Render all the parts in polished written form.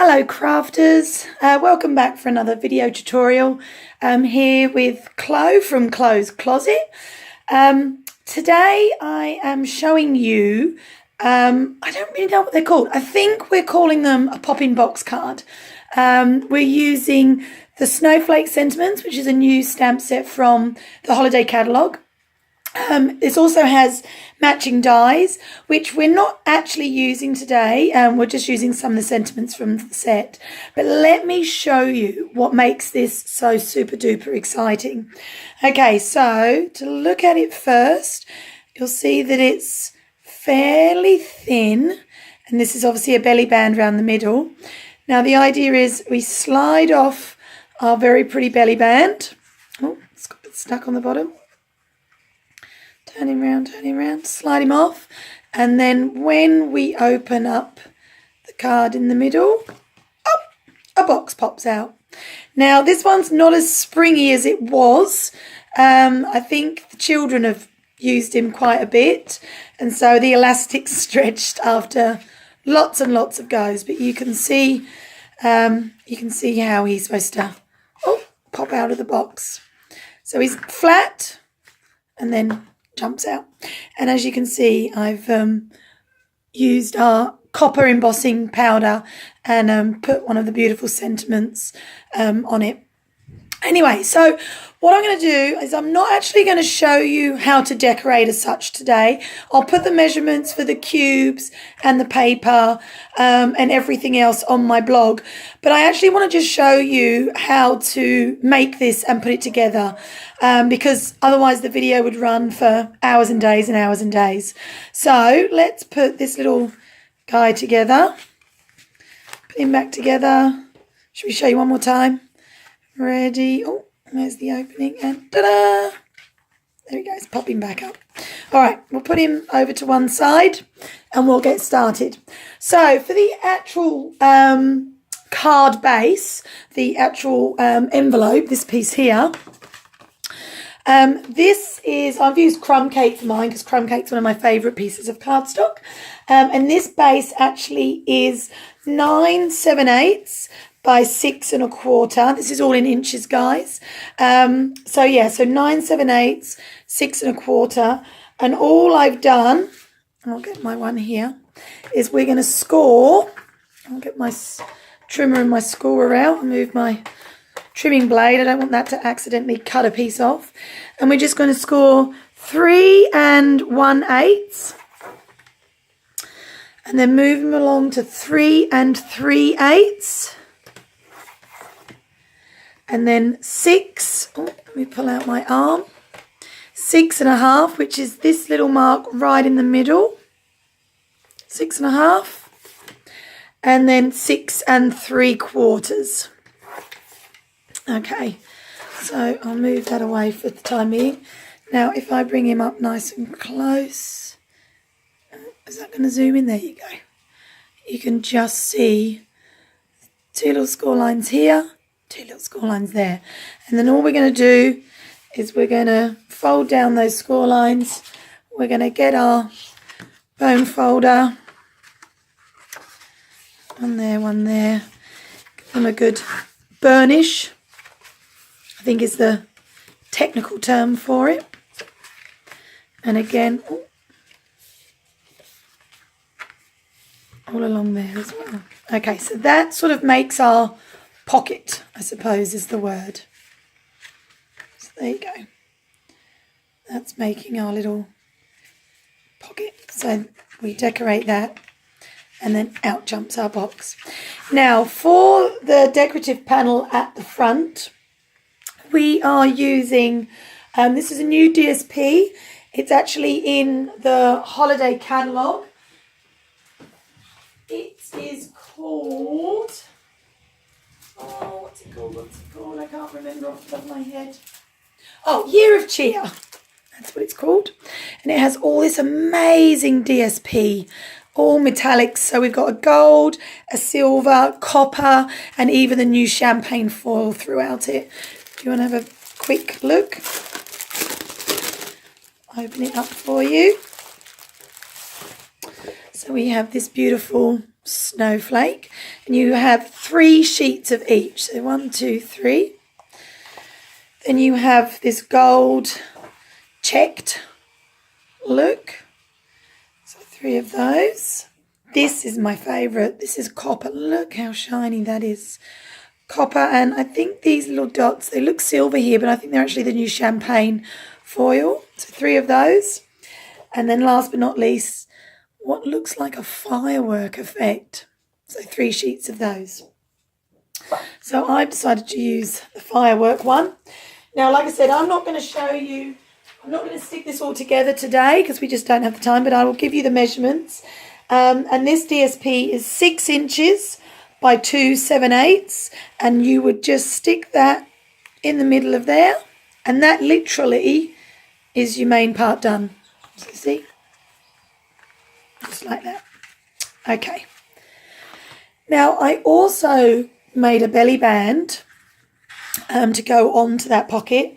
Hello crafters, welcome back for another video tutorial. I'm here with Chlo from Chlo's Closet. Today I am showing you, I don't really know what they're called. I think we're calling them a Poppin box card. We're using the Snowflake sentiments, which is a new stamp set from the holiday catalogue. This also has matching dies, which we're not actually using today. We're just using some of the sentiments from the set. But let me show you what makes this so super duper exciting. Okay, so to look at it first, you'll see that it's fairly thin. And this is obviously a belly band around the middle. Now the idea is we slide off our very pretty belly band. Oh, it's got a bit stuck on the bottom. Turn him round, slide him off. And then when we open up the card in the middle, oh, a box pops out. Now, this one's not as springy as it was. I think the children have used him quite a bit. And so the elastic's stretched after lots and lots of goes. But you can see how he's supposed to pop out of the box. So he's flat and then jumps out. And as you can see, I've used our copper embossing powder and put one of the beautiful sentiments on it. Anyway, so what I'm going to do is I'm not actually going to show you how to decorate as such today. I'll put the measurements for the cubes and the paper and everything else on my blog. But I actually want to just show you how to make this and put it together because otherwise the video would run for hours and days and hours and days. So let's put this little guy together. Put him back together. Should we show you one more time? Ready. Oh, there's the opening and ta-da! There he goes, popping back up. All right, we'll put him over to one side and we'll get started. So for the actual card base, the actual envelope, this piece here, I've used crumb cake for mine because crumb cake's one of my favourite pieces of cardstock. And this base actually is 9 7/8 by 6 1/4. This is all in inches, guys. So 9 7/8, 6 1/4. And all I've done, I'll get my one here, is we're going to score. I'll get my trimmer and my scorer out and move my trimming blade. I don't want that to accidentally cut a piece off. And we're just going to score 3 1/8. And then move them along to 3 3/8. And then 6, let me pull out my arm, 6 1/2, which is this little mark right in the middle, 6 1/2, and then 6 3/4. Okay, so I'll move that away for the time being. Now, if I bring him up nice and close, is that going to zoom in? There you go. You can just see 2 little score lines here, 2 little score lines there. And then all we're going to do is we're going to fold down those score lines. We're going to get our bone folder. One there. Give them a good burnish, I think is the technical term for it. And again, all along there as well. Okay, so that sort of makes our pocket, I suppose, is the word. So there you go. That's making our little pocket. So we decorate that and then out jumps our box. Now for the decorative panel at the front, we are using, this is a new DSP. It's actually in the holiday catalogue. It is called... what's it called? I can't remember off the top of my head. Oh, Year of Cheer. That's what it's called. And it has all this amazing DSP, all metallics. So we've got a gold, a silver, copper, and even the new champagne foil throughout it. Do you want to have a quick look? Open it up for you. So we have this beautiful snowflake. and you have 3 sheets of each. So 1, 2, 3. Then you have this gold checked look. So 3 of those. This is my favourite. This is copper. Look how shiny that is. Copper, and I think these little dots, they look silver here, but I think they're actually the new champagne foil. So 3 of those. And then last but not least, what looks like a firework effect. So 3 sheets of those. So I've decided to use the firework one. Now, like I said, I'm not going to show you, I'm not going to stick this all together today because we just don't have the time, but I will give you the measurements. And this DSP is 6 inches by 2 7/8, and you would just stick that in the middle of there, and that literally is your main part done. So see? Just like that. Okay. Now, I also made a belly band to go onto that pocket,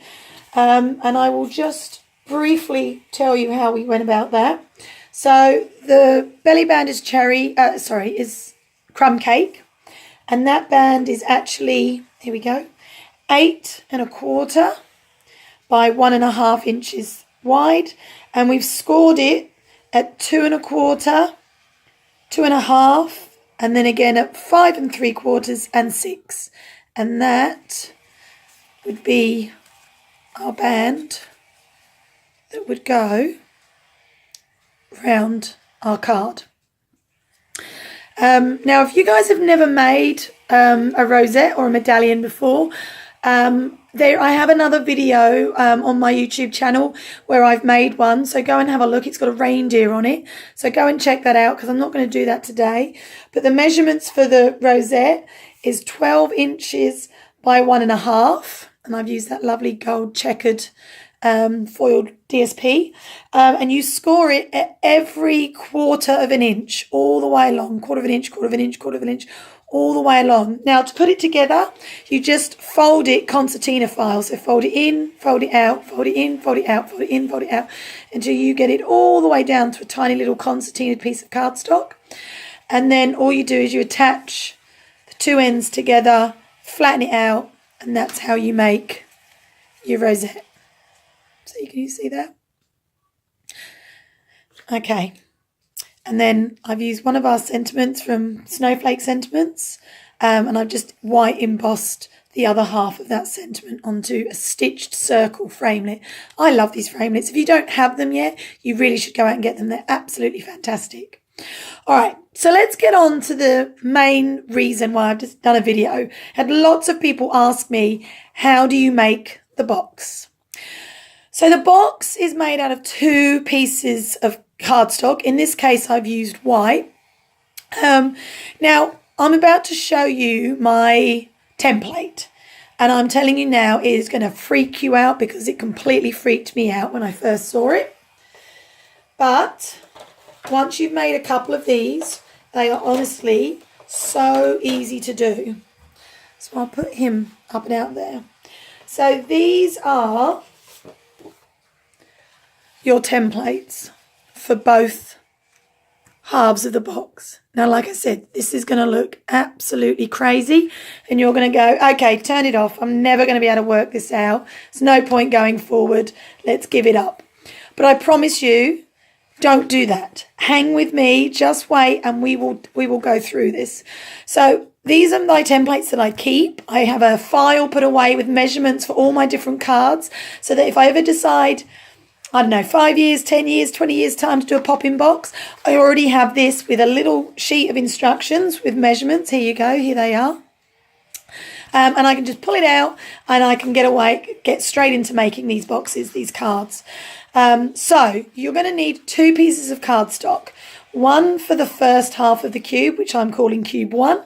and I will just briefly tell you how we went about that. So the belly band is is crumb cake, and that band is actually, here we go, 8 1/4 by 1.5 inches wide, and we've scored it at 2 1/4, 2.5, and then again at 5 3/4 and 6, and that would be our band that would go round our card. Now, if you guys have never made a rosette or a medallion before, I have another video on my YouTube channel where I've made one, so go and have a look. It's got a reindeer on it, so go and check that out because I'm not going to do that today. But the measurements for the rosette is 12 inches by 1.5, and I've used that lovely gold checkered foiled DSP, and you score it at every 1/4 of an inch all the way along, 1/4 of an inch, 1/4 of an inch, 1/4 of an inch, all the way along. Now, to put it together, you just fold it concertina file. So fold it in, fold it out, fold it in, fold it out, fold it in, fold it out, until you get it all the way down to a tiny little concertina piece of cardstock. And then all you do is you attach the 2 ends together, flatten it out, and that's how you make your rosette. So can you see that? Okay. And then I've used one of our sentiments from Snowflake Sentiments, and I've just white embossed the other half of that sentiment onto a stitched circle framelit. I love these framelits. If you don't have them yet, you really should go out and get them. They're absolutely fantastic. All right, so let's get on to the main reason why I've just done a video. I had lots of people ask me, how do you make the box? So the box is made out of 2 pieces of cardstock. In this case, I've used white. Now, I'm about to show you my template, and I'm telling you now it is going to freak you out because it completely freaked me out when I first saw it. But once you've made a couple of these, they are honestly so easy to do. So I'll put him up and out there. So these are your templates for both halves of the box. Now, like I said, this is going to look absolutely crazy, and you're going to go, okay, turn it off. I'm never going to be able to work this out. There's no point going forward. Let's give it up. But I promise you, don't do that. Hang with me. Just wait, and we will go through this. So these are my templates that I keep. I have a file put away with measurements for all my different cards, so that if I ever decide, I don't know, 5 years, 10 years, 20 years time to do a Poppin box, I already have this with a little sheet of instructions with measurements. Here you go. Here they are. And I can just pull it out and I can get straight into making these boxes, these cards. So you're going to need 2 pieces of cardstock. One for the first half of the cube, which I'm calling cube 1,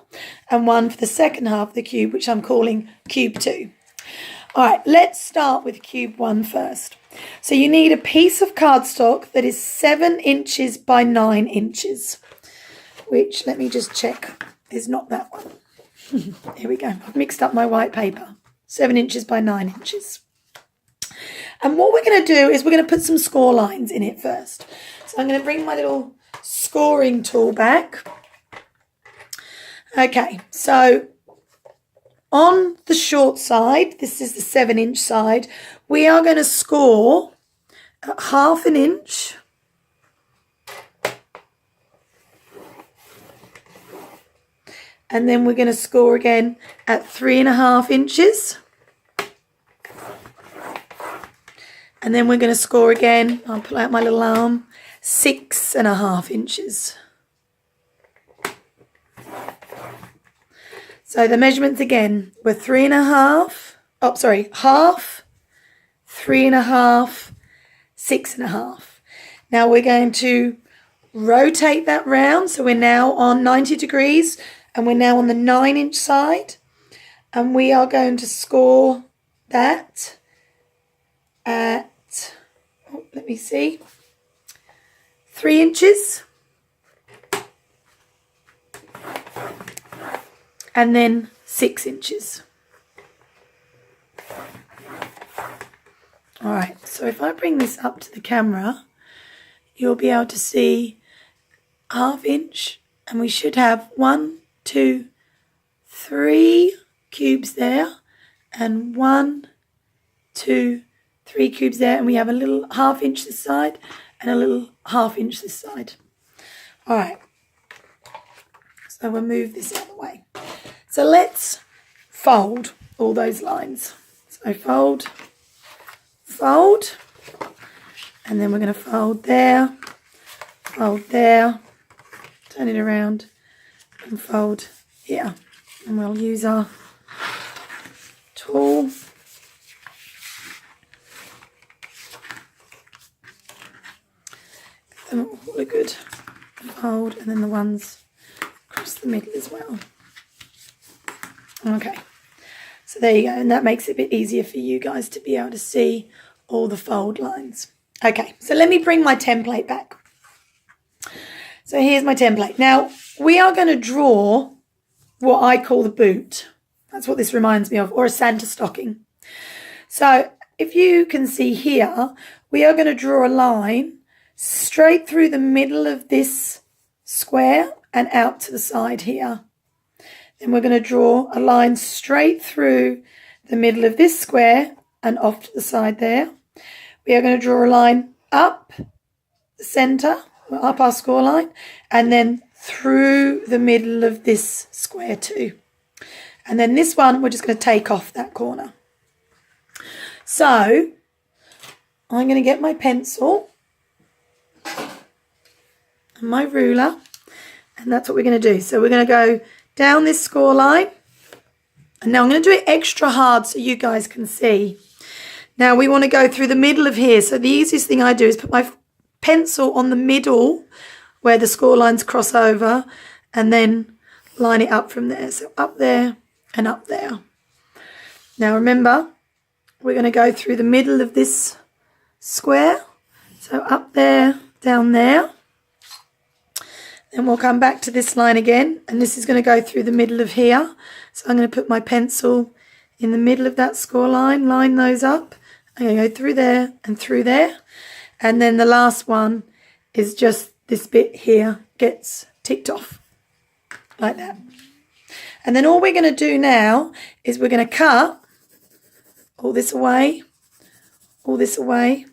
and one for the second half of the cube, which I'm calling cube 2. All right, let's start with cube 1 first. So you need a piece of cardstock that is 7 inches by 9 inches, which, let me just check, is not that one. Here we go. I've mixed up my white paper. 7 inches by 9 inches. And what we're going to do is we're going to put some score lines in it first. So I'm going to bring my little scoring tool back. Okay, so on the short side, this is the 7-inch side, we are going to score at 1/2 inch. And then we're going to score again at 3.5 inches. And then we're going to score again, I'll pull out my little arm, 6.5 inches. So the measurements again were 3.5, 1/2, 3.5, 6.5. Now we're going to rotate that round. So we're now on 90 degrees and we're now on the 9-inch side. And we are going to score that at, let me see, 3 inches. And then 6 inches. All right, so if I bring this up to the camera, you'll be able to see 1/2 inch, and we should have 1, 2, 3 cubes there, and 1, 2, 3 cubes there, and we have a little 1/2 inch this side and a little 1/2 inch this side. All right, so we'll move this out of the way. So let's fold all those lines. So fold, fold, and then we're going to fold there, turn it around, and fold here. And we'll use our tool. Get them all a good fold, and then the ones across the middle as well. Okay, so there you go, and that makes it a bit easier for you guys to be able to see all the fold lines. Okay, so let me bring my template back. So here's my template. Now, we are going to draw what I call the boot. That's what this reminds me of, or a Santa stocking. So if you can see here, we are going to draw a line straight through the middle of this square and out to the side here. Then we're going to draw a line straight through the middle of this square and off to the side there. We are going to draw a line up the centre, up our score line, and then through the middle of this square too. And then this one, we're just going to take off that corner. So I'm going to get my pencil and my ruler, and that's what we're going to do. So we're going to go down this score line, and now I'm going to do it extra hard so you guys can see. Now we want to go through the middle of here. So the easiest thing I do is put my pencil on the middle where the score lines cross over, and then line it up from there. So up there and up there. Now remember, we're going to go through the middle of this square. So up there, down there. Then we'll come back to this line again, and this is going to go through the middle of here. So I'm going to put my pencil in the middle of that score line, line those up. I'm going to go through there and through there. And then the last one is just this bit here gets ticked off like that. And then all we're going to do now is we're going to cut all this away, all this away,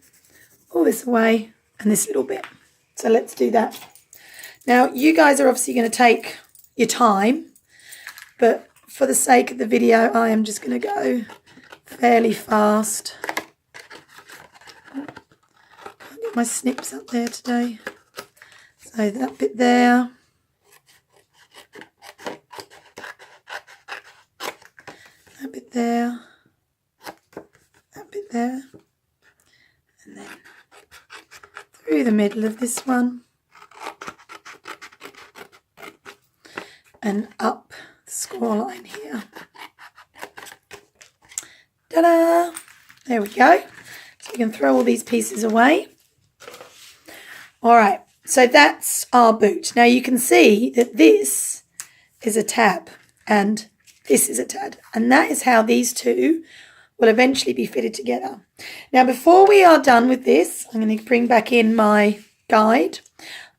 all this away, and this little bit. So let's do that. Now, you guys are obviously going to take your time, but for the sake of the video, I am just going to go fairly fast. Can't get my snips up there today. So that bit there. That bit there. That bit there. And then through the middle of this one. And up the score line here. Ta-da! There we go. So we can throw all these pieces away. All right, so that's our boot. Now you can see that this is a tab and this is a tab. And that is how these two will eventually be fitted together. Now before we are done with this, I'm going to bring back in my guide.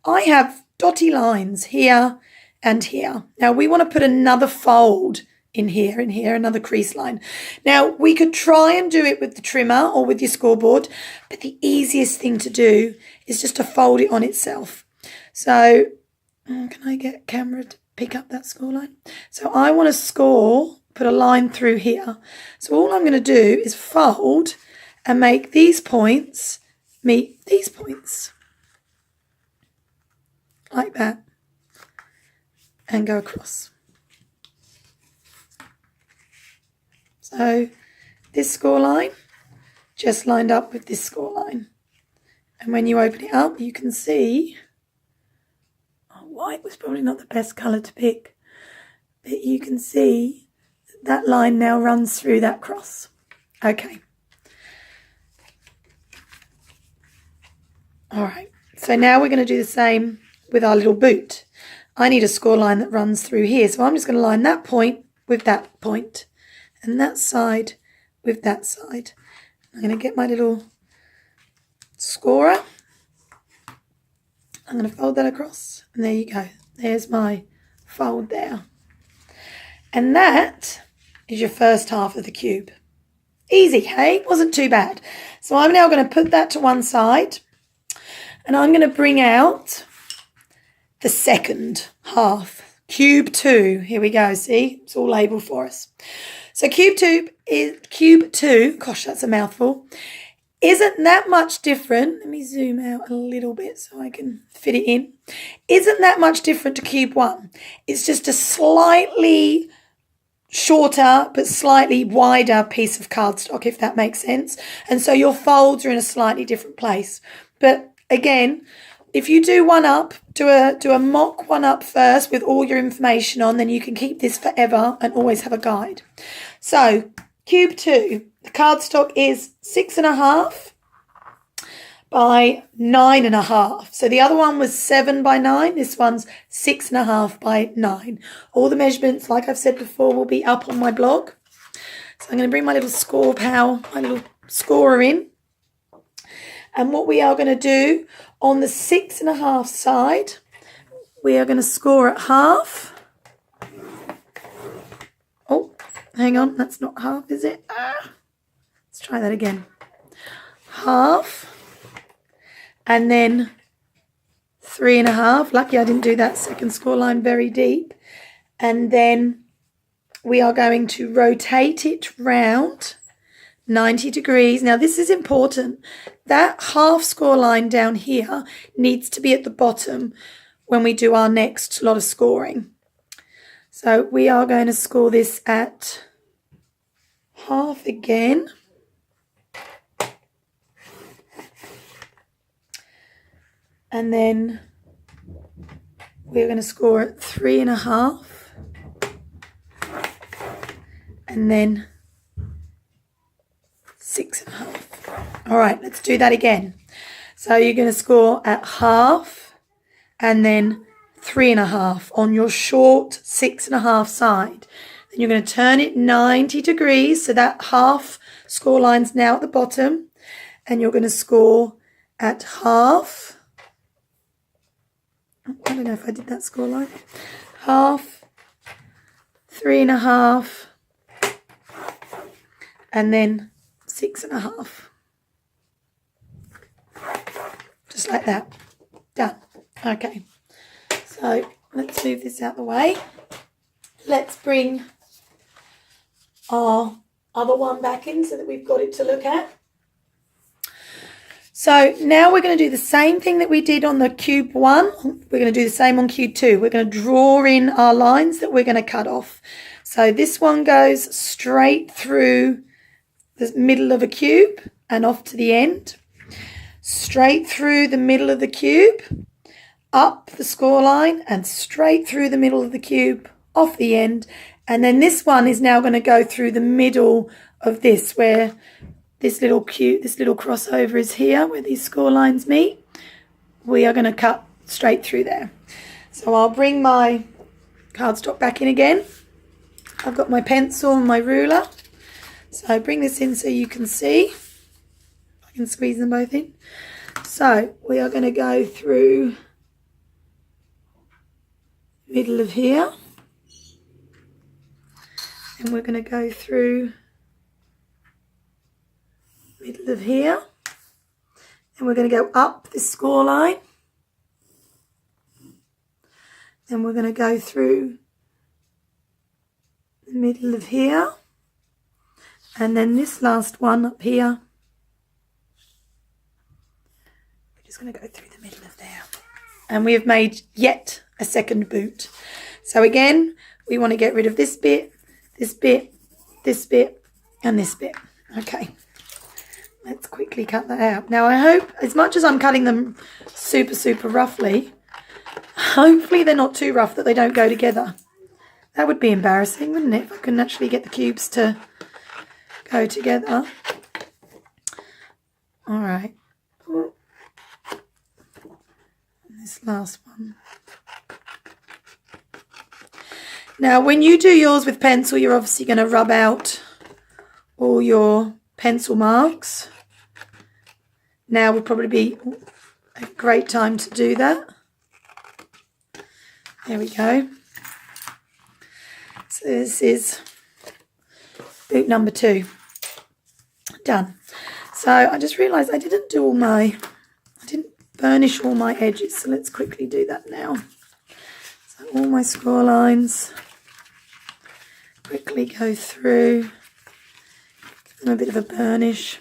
I have dotty lines here and here. Now we want to put another fold in here, another crease line. Now we could try and do it with the trimmer or with your scoreboard, but the easiest thing to do is just to fold it on itself. So can I get camera to pick up that score line? So I want to put a line through here. So all I'm going to do is fold and make these points meet these points. Like that. And go across. So this score line just lined up with this score line. And when you open it up, you can see, white was probably not the best colour to pick, but you can see that line now runs through that cross. Okay. All right. So now we're going to do the same with our little boot. I need a score line that runs through here. So I'm just going to line that point with that point and that side with that side. I'm going to get my little scorer. I'm going to fold that across and there you go. There's my fold there. And that is your first half of the cube. Easy, hey? Wasn't too bad. So I'm now going to put that to one side and I'm going to bring out the second half, cube 2. Here we go, see? It's all labelled for us. So cube 2, gosh, that's a mouthful, isn't that much different. Let me zoom out a little bit so I can fit it in. Isn't that much different to cube 1. It's just a slightly shorter but slightly wider piece of cardstock, if that makes sense. And so your folds are in a slightly different place. But again, if you do one up, do a mock one up first with all your information on, then you can keep this forever and always have a guide. So cube 2, the cardstock is 6.5 by 9.5. So the other one was 7 by 9. This one's 6.5 by 9. All the measurements, like I've said before, will be up on my blog. So I'm going to bring my little my little scorer in. And what we are going to do on the 6.5 side, we are going to score at half. Oh, hang on, that's not half, is it? Let's try that again. Half. And then 3.5. Lucky I didn't do that second score line very deep. And then we are going to rotate it round 90 degrees. Now this is important. That half score line down here needs to be at the bottom when we do our next lot of scoring. So we are going to score this at half again. And then we're going to score at 3.5. And then 6.5. All right, let's do that again. So you're going to score at half and then 3.5 on your short 6.5 side. Then you're going to turn it 90 degrees. So that half score line's now at the bottom. And you're going to score at half. I don't know if I did that score line. Half, 3.5, and then 6.5. Just like that. Done. Okay. So let's move this out the way. Let's bring our other one back in so that we've got it to look at. So now we're going to do the same thing that we did on the cube 1. We're going to do the same on cube 2. We're going to draw in our lines that we're going to cut off. So this one goes straight through the middle of a cube and off to the end. Straight through the middle of the cube, up the score line and straight through the middle of the cube, off the end. And then this one is now going to go through the middle of this where this little cube, this little crossover is here where these score lines meet. We are going to cut straight through there. So I'll bring my cardstock back in again. I've got my pencil and my ruler. So bring this in so you can see. I can squeeze them both in. So we are going to go through middle of here. And we're going to go through middle of here. And we're going to go up this score line. Then we're going to go through the middle of here. And then this last one up here. We're just going to go through the middle of there. And we have made yet a second boot. So again, we want to get rid of this bit, this bit, this bit, and this bit. Okay. Let's quickly cut that out. Now I hope, as much as I'm cutting them super roughly, hopefully they're not too rough that they don't go together. That would be embarrassing, wouldn't it, if I couldn't actually get the cubes to go together. All right. And this last one. Now when you do yours with pencil, you're obviously going to rub out all your pencil marks. Now would probably be a great time to do that. There we go. So this is boot number 2. Done. So I just realised I didn't burnish all my edges. So let's quickly do that now. So all my score lines, quickly go through, give them a bit of a burnish.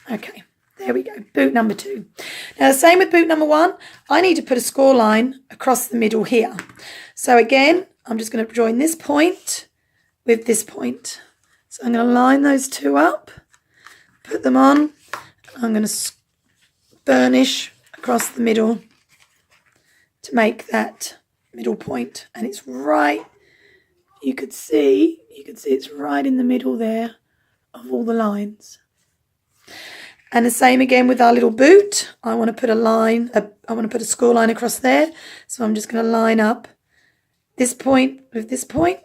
Okay. There we go, boot number 2. Now the same with boot number 1, I need to put a score line across the middle here. So again, I'm just going to join this point with this point. So I'm going to line those two up, put them on, and I'm going to burnish across the middle to make that middle point. And it's right, you could see it's right in the middle there of all the lines. And the same again with our little boot. I want to put a score line across there. So I'm just going to line up this point with this point.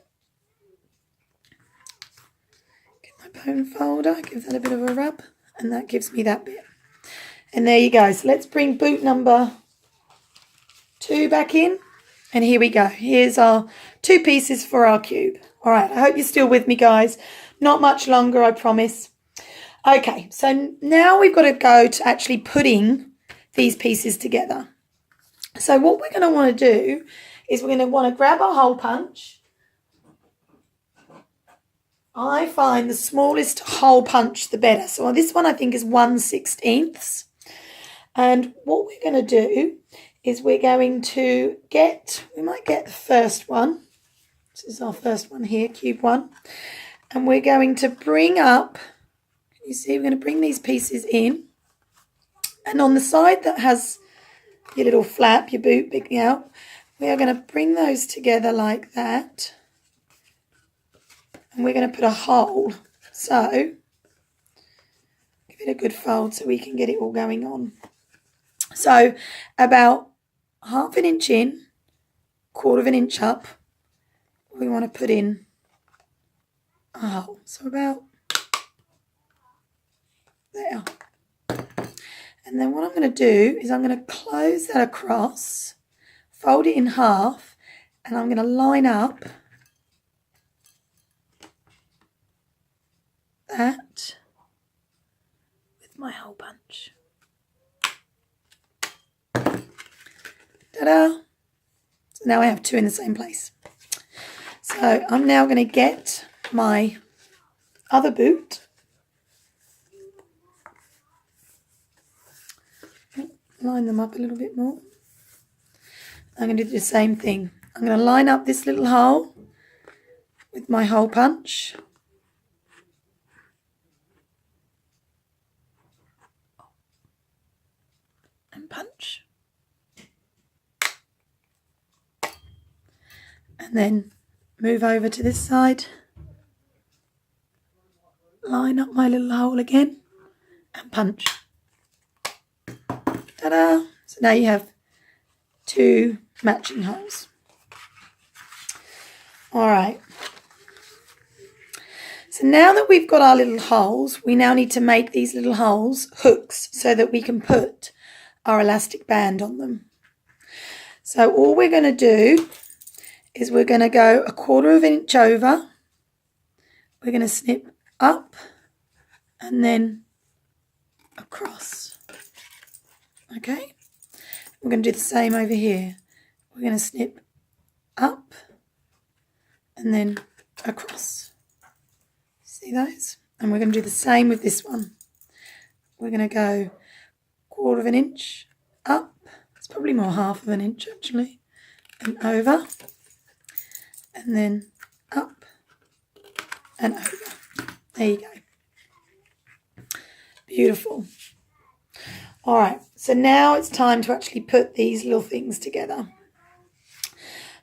Get my bone folder, give that a bit of a rub, and that gives me that bit. And there you go. So let's bring boot number 2 back in. And here we go. Here's our 2 pieces for our cube. All right, I hope you're still with me, guys. Not much longer, I promise. Okay, so now we've got to go to actually putting these pieces together. So what we're going to want to do is we're going to want to grab our hole punch. I find the smallest hole punch the better. So this one I think is 1/16. And what we're going to do is we're going to we might get the first one. This is our first one here, cube 1. And we're going to bring up, you see, we're going to bring these pieces in, and on the side that has your little flap, your boot picking out, we are going to bring those together like that, and we're going to put a hole. So give it a good fold so we can get it all going on. So about 1/2 inch in, 1/4 inch up, we want to put in a hole. So about there. And then what I'm going to do is I'm going to close that across, fold it in half, and I'm going to line up that with my hole punch. Ta-da! So now I have 2 in the same place. So I'm now going to get my other boot. Line them up a little bit more. I'm going to do the same thing. I'm going to line up this little hole with my hole punch. And punch. And then move over to this side. Line up my little hole again and punch. Ta-da! So now you have 2 matching holes. All right. So now that we've got our little holes, we now need to make these little holes hooks so that we can put our elastic band on them. So all we're going to do is we're going to go 1/4 of an inch over. We're going to snip up and then across. Okay? We're going to do the same over here. We're going to snip up and then across. See those? And we're going to do the same with this one. We're going to go 1/4 of an inch up. It's probably more 1/2 of an inch actually. And over. And then up and over. There you go. Beautiful. All right, so now it's time to actually put these little things together.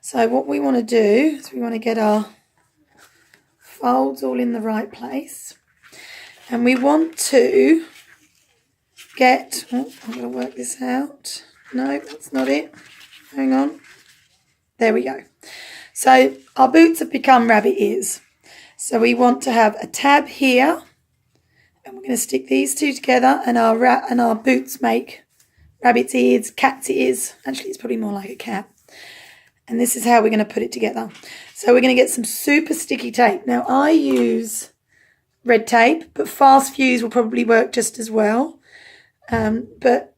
So what we want to do is we want to get our folds all in the right place. And we want to get, oh, I'm going to work this out. No, that's not it. Hang on. There we go. So our boots have become rabbit ears. So we want to have a tab here. And we're going to stick these two together, and our boots make rabbit's ears, cat's ears. Actually, it's probably more like a cat. And this is how we're going to put it together. So we're going to get some super sticky tape. Now, I use red tape, but fast fuse will probably work just as well. But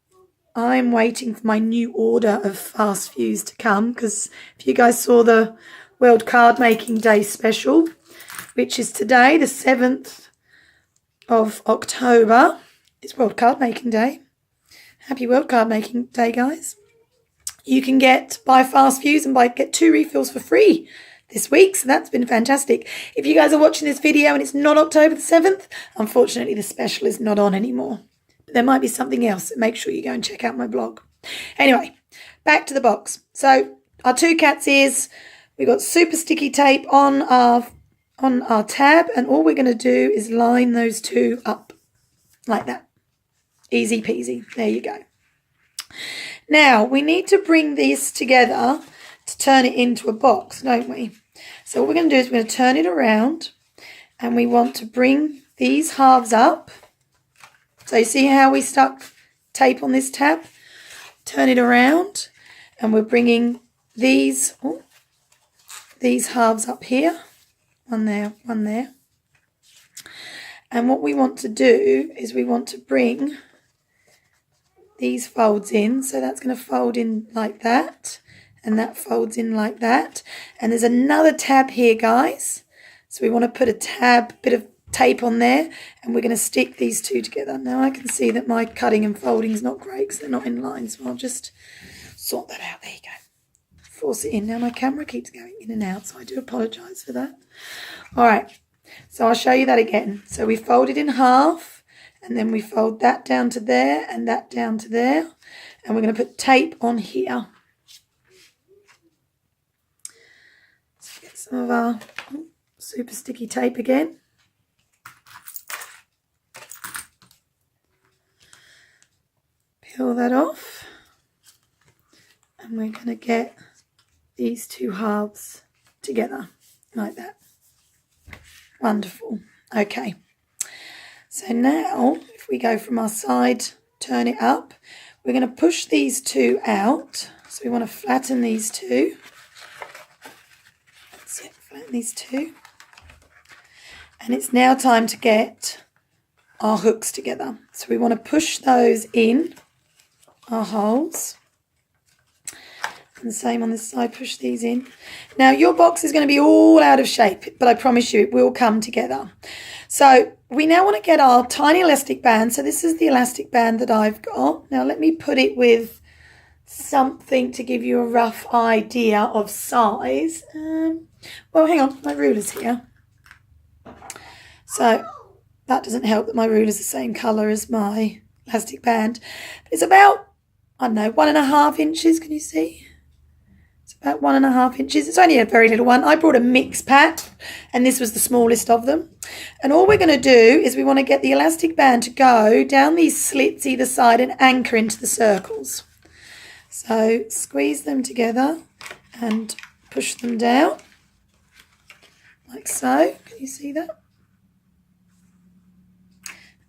I'm waiting for my new order of fast fuse to come, because if you guys saw the World Card Making Day special, which is today, the 7th of October. It's World Card Making Day. Happy World Card Making Day, guys. You can buy fast fuse and get 2 refills for free this week, so that's been fantastic. If you guys are watching this video and it's not October the 7th, unfortunately the special is not on anymore. But there might be something else, so make sure you go and check out my blog. Anyway, back to the box. So our 2 cat's ears, we've got super sticky tape on our tab, and all we're going to do is line those 2 up like that. Easy peasy. There you go. Now we need to bring this together to turn it into a box, don't we? So what we're going to do is we're going to turn it around, and we want to bring these halves up. So you see how we stuck tape on this tab? Turn it around, and we're bringing these halves up here. One there, one there. And what we want to do is we want to bring these folds in. So that's going to fold in like that. And that folds in like that. And there's another tab here, guys. So we want to put a bit of tape on there. And we're going to stick these 2 together. Now I can see that my cutting and folding is not great because they're not in line. So I'll just sort that out. There you go. Force it in. Now my camera keeps going in and out, so I do apologise for that. All right, so I'll show you that again. So we fold it in half, and then we fold that down to there and that down to there, and we're going to put tape on here. So get some of our super sticky tape again. Peel that off, and we're going to get these 2 halves together like that. Wonderful. Okay. So now if we go from our side, turn it up, we're going to push these 2 out. So we want to flatten these 2. That's it, flatten these 2. And it's now time to get our hooks together. So we want to push those in our holes. And the same on this side, push these in. Now your box is going to be all out of shape, but I promise you it will come together. So we now want to get our tiny elastic band. So this is the elastic band that I've got. Now let me put it with something to give you a rough idea of size. Well, hang on, my ruler's here. So that doesn't help that my ruler's the same colour as my elastic band. But it's about, I don't know, 1.5 inches, can you see? It's about 1.5 inches. It's only a very little one. I brought a mix pack, and this was the smallest of them. And all we're going to do is we want to get the elastic band to go down these slits either side and anchor into the circles. So squeeze them together and push them down like so. Can you see that?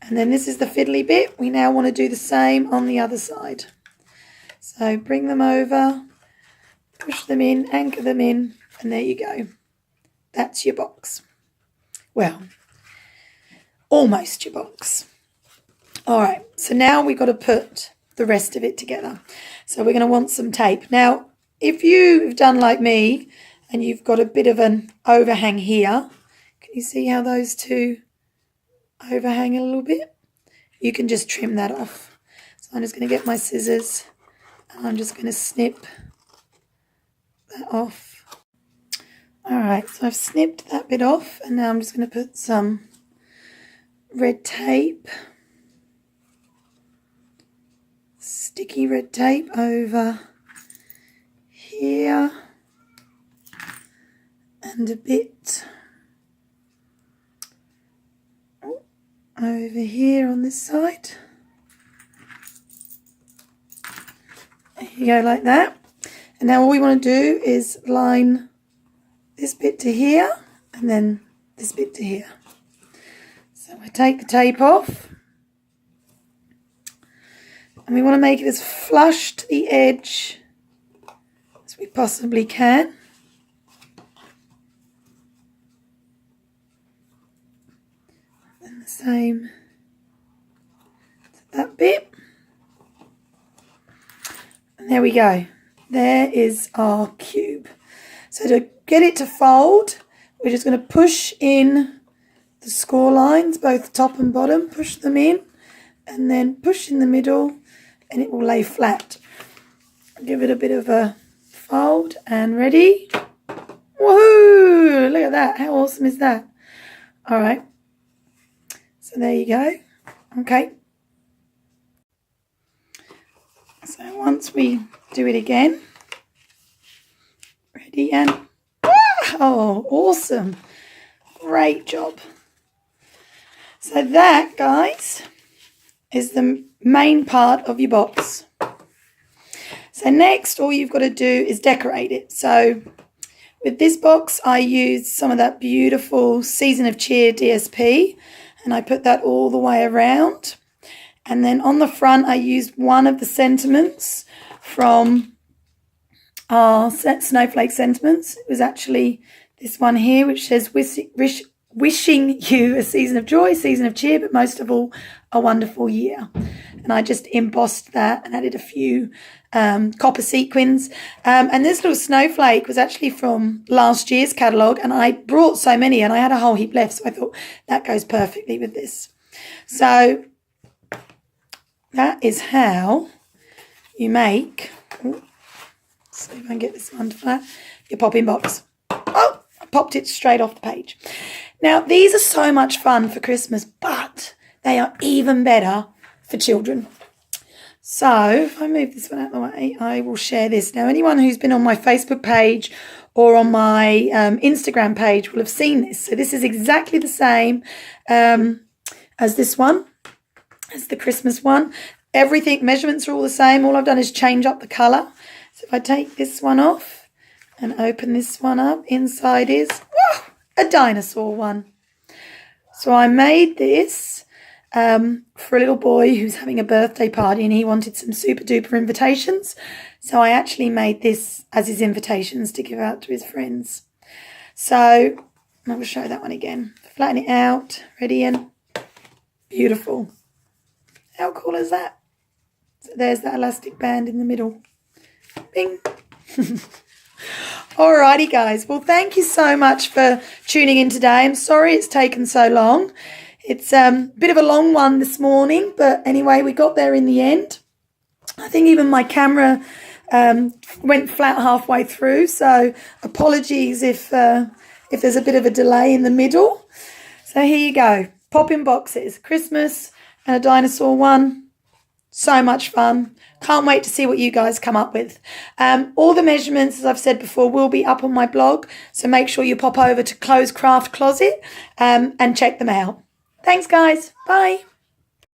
And then this is the fiddly bit. We now want to do the same on the other side. So bring them over, push them in, anchor them in, And there you go. That's your box. Well, almost your box. All right, so now we've got to put the rest of it together. So we're going to want some tape. Now, if you've done like me and you've got a bit of an overhang here, can you see how those two overhang a little bit? You can just trim that off. So I'm just going to get my scissors and I'm just going to snip that off. All right, so I've snipped that bit off and now I'm just going to put some red tape, sticky red tape over here and a bit over here on this side. There you go, like that. And now all we want to do is line this bit to here and then this bit to here. So I take the tape off and we want to make it as flush to the edge as we possibly can. And the same to that bit. And there we go. There is our cube. So to get it to fold, we're just going to push in the score lines, both top and bottom, push them in, and then push in the middle, and it will lay flat. Give it a bit of a fold, and ready. Woohoo! Look at that. How awesome is that? All right. So there you go. Okay. So once we do it again, ready and oh, awesome. Great job. So that, guys, is the main part of your box. So next, all you've got to do is decorate it. So with this box, I used some of that beautiful Season of Cheer DSP, and I put that all the way around. And then on the front, I used one of the sentiments from our Snowflake sentiments. It was actually this one here, which says, wishing you a season of joy, season of cheer, but most of all, a wonderful year. And I just embossed that and added a few copper sequins. And this little snowflake was actually from last year's catalogue, and I brought so many and I had a whole heap left, so I thought that goes perfectly with this. So that is how you make, let's see if I can get this one to flat, your Poppin box. Oh, I popped it straight off the page. Now, these are so much fun for Christmas, but they are even better for children. So if I move this one out of the way, I will share this. Now, anyone who's been on my Facebook page or on my Instagram page will have seen this. So this is exactly the same as this one, as the Christmas one. Everything, measurements are all the same. All I've done is change up the colour. So if I take this one off and open this one up, inside is a dinosaur one. So I made this for a little boy who's having a birthday party and he wanted some super duper invitations. So I actually made this as his invitations to give out to his friends. So I will show that one again. Flatten it out, ready, and beautiful. How cool is that? So there's that elastic band in the middle. Bing. Alrighty, guys. Well, thank you so much for tuning in today. I'm sorry it's taken so long. It's a bit of a long one this morning, but anyway, we got there in the end. I think even my camera went flat halfway through, so apologies if there's a bit of a delay in the middle. So here you go. Poppin boxes, Christmas and a dinosaur one. So much fun. Can't wait to see what you guys come up with. All the measurements, as I've said before, will be up on my blog. So make sure you pop over to Chlo's Craft Closet and check them out. Thanks, guys. Bye.